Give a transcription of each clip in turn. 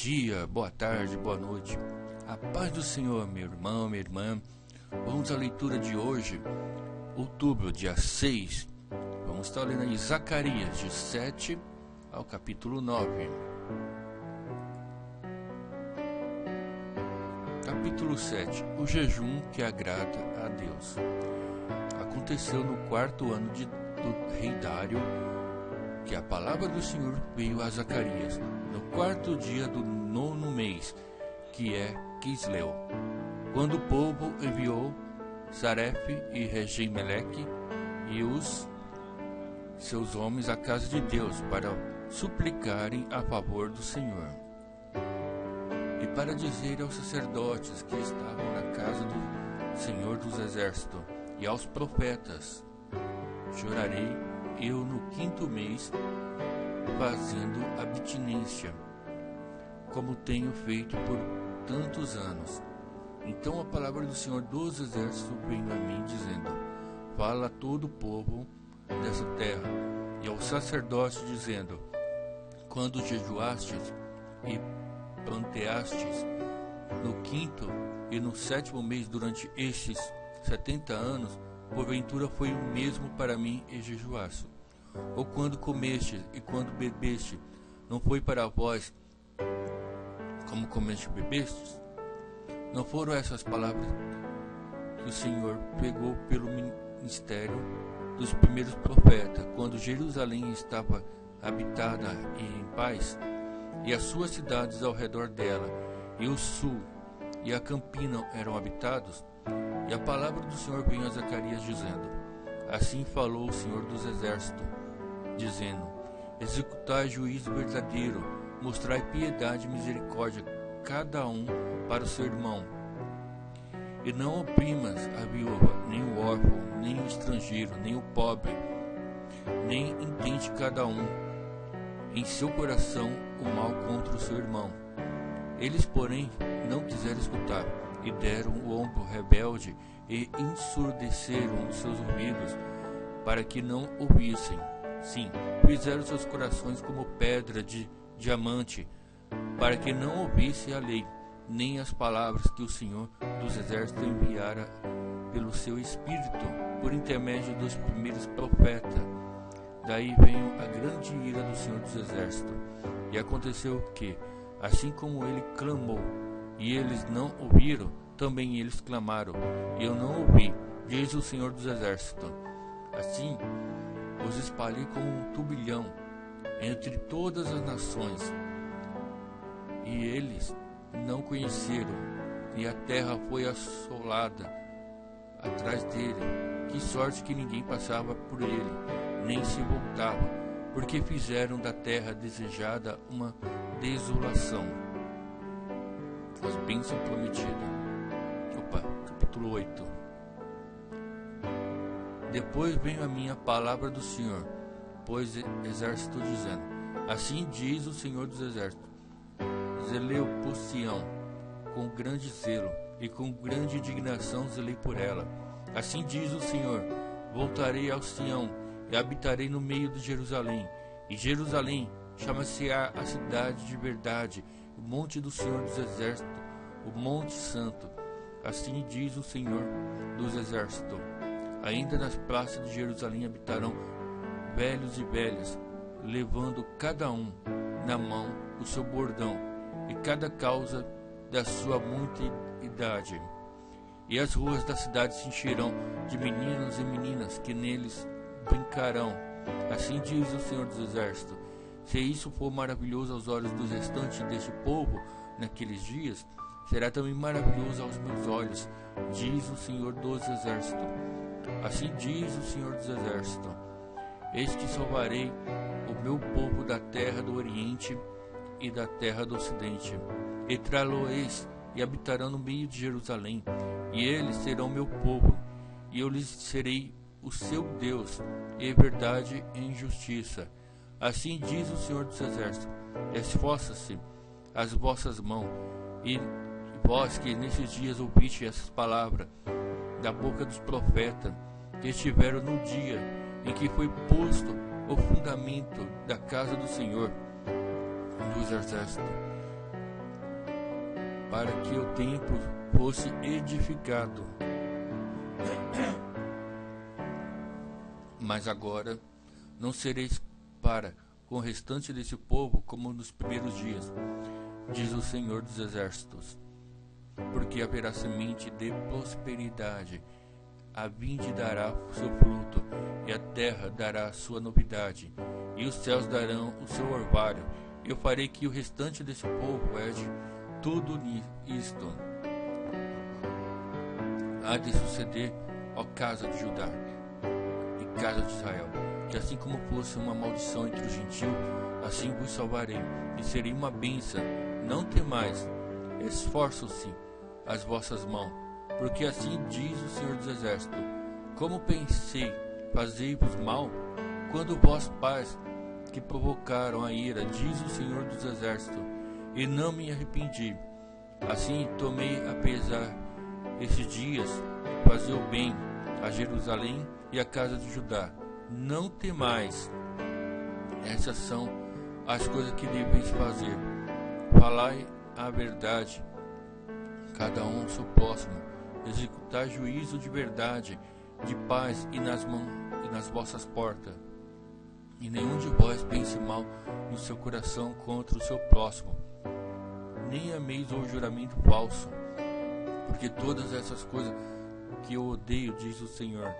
dia, boa tarde, boa noite. A paz do Senhor, meu irmão, minha irmã. Vamos à leitura de hoje, outubro, dia 6. Vamos estar lendo em Zacarias, de 7 ao capítulo 9. Capítulo 7. O jejum que agrada a Deus. Aconteceu no 4º ano do rei Dário, que a palavra do Senhor veio a Zacarias, no 4º dia do 9º mês, que é Quisleu, quando o povo enviou Sarefe e Regem-Meleque e os seus homens à casa de Deus para suplicarem a favor do Senhor, e para dizer aos sacerdotes que estavam na casa do Senhor dos Exércitos e aos profetas: chorarei eu no 5º mês, fazendo abstinência, como tenho feito por tantos anos. Então a palavra do Senhor dos Exércitos veio a mim, dizendo: fala a todo o povo dessa terra e aos sacerdotes, dizendo: quando jejuastes e planteastes no 5º e no 7º mês durante estes 70 anos, porventura foi o mesmo para mim e jejuasse? Ou quando comeste e quando bebeste, não foi para vós como comeste e bebestes? Não foram essas palavras que o Senhor pegou pelo ministério dos primeiros profetas, quando Jerusalém estava habitada e em paz, e as suas cidades ao redor dela, e o sul e a campina eram habitados? E a palavra do Senhor veio a Zacarias, dizendo: assim falou o Senhor dos Exércitos, dizendo: executai juízo verdadeiro, mostrai piedade e misericórdia, cada um para o seu irmão, e não oprimas a viúva, nem o órfão, nem o estrangeiro, nem o pobre, nem intente cada um em seu coração o mal contra o seu irmão. Eles, porém, não quiseram escutar, e deram o ombro rebelde, e ensurdeceram os seus ouvidos, para que não ouvissem. Sim, fizeram seus corações como pedra de diamante, para que não ouvissem a lei, nem as palavras que o Senhor dos Exércitos enviara pelo seu Espírito, por intermédio dos primeiros profetas. Daí veio a grande ira do Senhor dos Exércitos. E aconteceu que, assim como ele clamou, e eles não ouviram, também eles clamaram, e eu não ouvi, diz o Senhor dos Exércitos. Assim os espalhei como um turbilhão entre todas as nações, e eles não conheceram, e a terra foi assolada atrás dele. Que sorte que ninguém passava por ele, nem se voltava, porque fizeram da terra desejada uma desolação. As bênçãos prometidas. Capítulo 8. Depois veio a minha palavra do Senhor, pois exército, dizendo: assim diz o Senhor dos Exércitos: zelei por Sião com grande zelo, e com grande indignação zelei por ela. Assim diz o Senhor: voltarei ao Sião, e habitarei no meio de Jerusalém. E Jerusalém chama-se-á a cidade de verdade, o monte do Senhor dos Exércitos, o monte santo. Assim diz o Senhor dos Exércitos: ainda nas praças de Jerusalém habitarão velhos e velhas, levando cada um na mão o seu bordão, e cada causa da sua muita idade. E as ruas da cidade se encherão de meninos e meninas que neles brincarão. Assim diz o Senhor dos Exércitos: se isso for maravilhoso aos olhos dos restantes deste povo naqueles dias, será também maravilhoso aos meus olhos, diz o Senhor dos Exércitos. Assim diz o Senhor dos Exércitos: eis que salvarei o meu povo da terra do Oriente e da terra do Ocidente, e trá-lo-eis, e habitarão no meio de Jerusalém, e eles serão meu povo, e eu lhes serei o seu Deus, em verdade e em justiça. Assim diz o Senhor dos Exércitos: esforça-se as vossas mãos, e vós que nesses dias ouviste essas palavras da boca dos profetas, que estiveram no dia em que foi posto o fundamento da casa do Senhor dos Exércitos, para que o templo fosse edificado. Mas agora não sereis para com o restante desse povo como nos primeiros dias, diz o Senhor dos Exércitos, porque haverá semente de prosperidade, a vinde dará o seu fruto, e a terra dará sua novidade, e os céus darão o seu orvalho. Eu farei que o restante desse povo herde tudo isto. Há de suceder, ó casa de Judá e casa de Israel, que assim como fosse uma maldição entre os gentios, assim vos salvarei, e serei uma bênção. Não temais, esforçam-se as vossas mãos, porque assim diz o Senhor dos Exércitos: como pensei fazer-vos mal, quando vós pais que provocaram a ira, diz o Senhor dos Exércitos, e não me arrependi. Assim tomei a pesar esses dias, fazer o bem a Jerusalém e a casa de Judá. Não temais, essas são as coisas que deveis fazer. Falai a verdade, cada um ao seu próximo, executar juízo de verdade, de paz e nas vossas portas. E nenhum de vós pense mal no seu coração contra o seu próximo, nem ameis o juramento falso, porque todas essas coisas que eu odeio, diz o Senhor.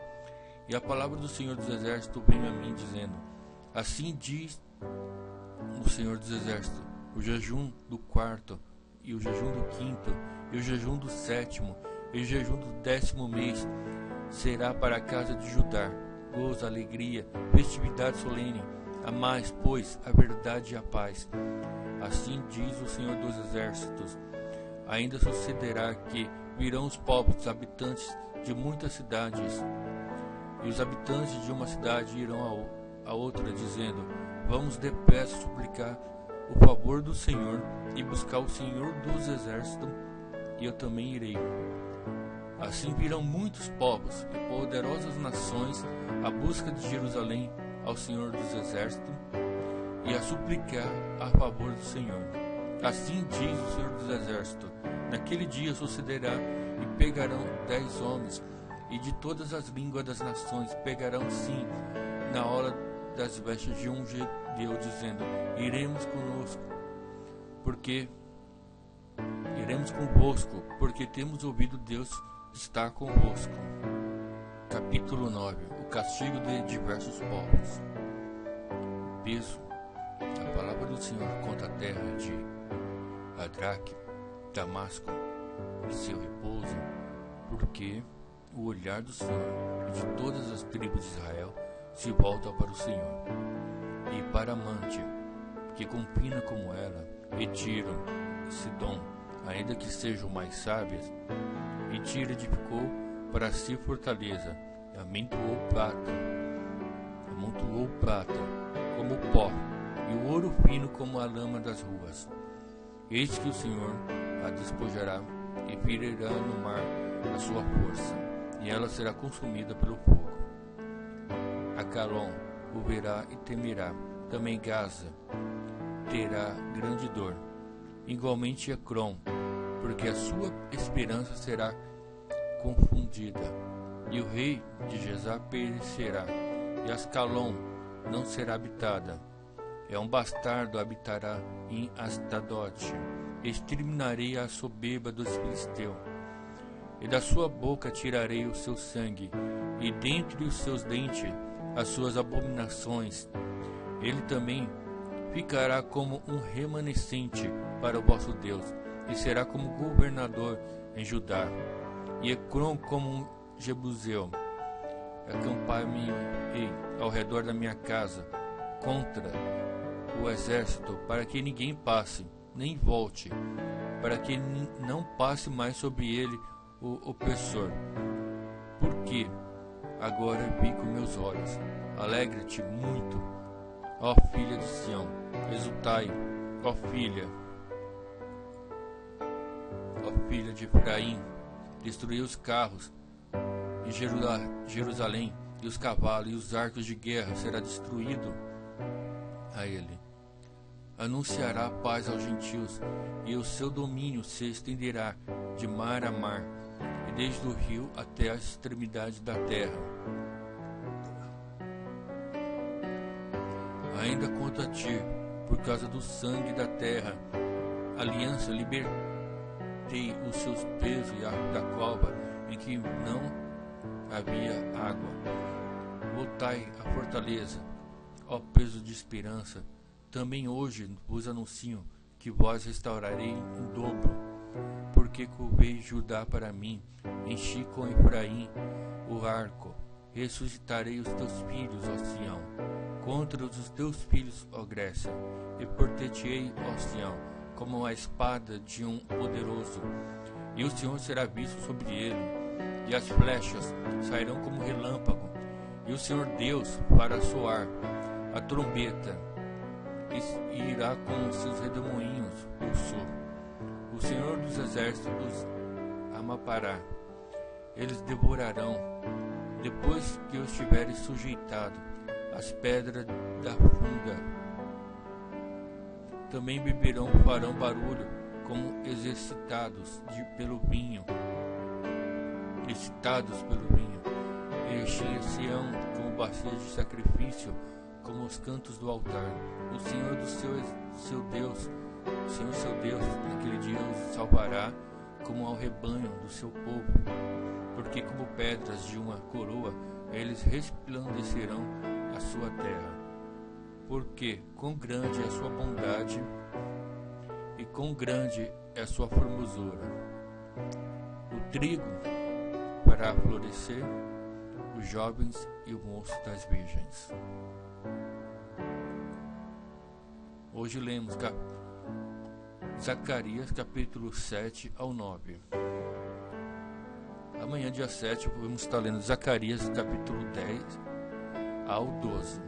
E a palavra do Senhor dos Exércitos veio a mim, dizendo: assim diz o Senhor dos Exércitos: o jejum do quarto, e o jejum do quinto, e o jejum do sétimo, e o jejum do 10º mês será para a casa de Judá gozo, alegria, festividade solene. Amais, pois, a verdade e a paz. Assim diz o Senhor dos Exércitos: ainda sucederá que virão os povos, habitantes de muitas cidades, e os habitantes de uma cidade irão a outra, dizendo: vamos depressa suplicar o favor do Senhor e buscar o Senhor dos Exércitos, e eu também irei. Assim virão muitos povos e poderosas nações à busca de Jerusalém ao Senhor dos Exércitos e a suplicar a favor do Senhor. Assim diz o Senhor dos Exércitos: naquele dia sucederá, e pegarão 10 homens, e de todas as línguas das nações pegarão sim, na hora das vestes de um judeu, dizendo: iremos convosco, porque temos ouvido Deus está convosco. Capítulo 9. O castigo de diversos povos. Peso. A palavra do Senhor contra a terra de Adraque, Damasco e seu repouso, porque o olhar do Senhor e de todas as tribos de Israel se volta para o Senhor, e para Amante, que confina como ela, e Tiro e Sidom, ainda que sejam mais sábias. E Tiro edificou para si fortaleza, e amontoou prata como pó, e o ouro fino como a lama das ruas. Eis que o Senhor a despojará e ferirá no mar a sua força, e ela será consumida pelo fogo. Acalon o verá e temerá, também Gaza terá grande dor, igualmente Ecrom, porque a sua esperança será confundida, e o rei de Gezar perecerá, e Ascalon não será habitada. É um bastardo habitará em Astadote. Exterminarei a soberba dos filisteus, e da sua boca tirarei o seu sangue, e dentre os seus dentes as suas abominações. Ele também ficará como um remanescente para o vosso Deus, e será como governador em Judá, e Ecrom como um jebuseu. Acampar-me-ei ao redor da minha casa contra o exército, para que ninguém passe, nem volte, para que não passe mais sobre ele o opressor. Porque agora vi com meus olhos. Alegre-te muito, ó filha de Sião, exultai, ó filha de Efraim. Destruiu os carros de Jerusalém, e os cavalos e os arcos de guerra será destruído a ele. anunciará paz aos gentios, e o seu domínio se estenderá de mar a mar, e desde o rio até as extremidades da terra. Ainda quanto a ti, por causa do sangue da terra, aliança, libertei os seus pesos da cova em que não havia água. Voltai à fortaleza, ó peso de esperança. Também hoje vos anuncio que vós restaurarei em dobro, porque covei Judá para mim, enchi com Efraim o arco, ressuscitarei os teus filhos, ó Sião, contra os teus filhos, ó Grécia, e portei-te-ei, ó Sião, como a espada de um poderoso, e o Senhor será visto sobre ele, e as flechas sairão como relâmpago, e o Senhor Deus fará soar a trombeta, e irá com seus redemoinhos o sul. O Senhor dos exércitos amapará, eles devorarão, depois que os tiveres sujeitado, as pedras da funda. Também beberão, farão barulho, como pelo vinho, excitados pelo vinho, e encher-se-ão como bacias de sacrifício, como os cantos do altar. O Senhor do seu Deus, naquele dia os salvará, como ao rebanho do seu povo, porque como pedras de uma coroa, eles resplandecerão a sua terra. Porque quão grande é a sua bondade e quão grande é a sua formosura. O trigo fará florescer os jovens e o moço das virgens. Hoje lemos Zacarias capítulo 7 ao 9. Amanhã, dia 7, vamos estar lendo Zacarias capítulo 10 ao 12.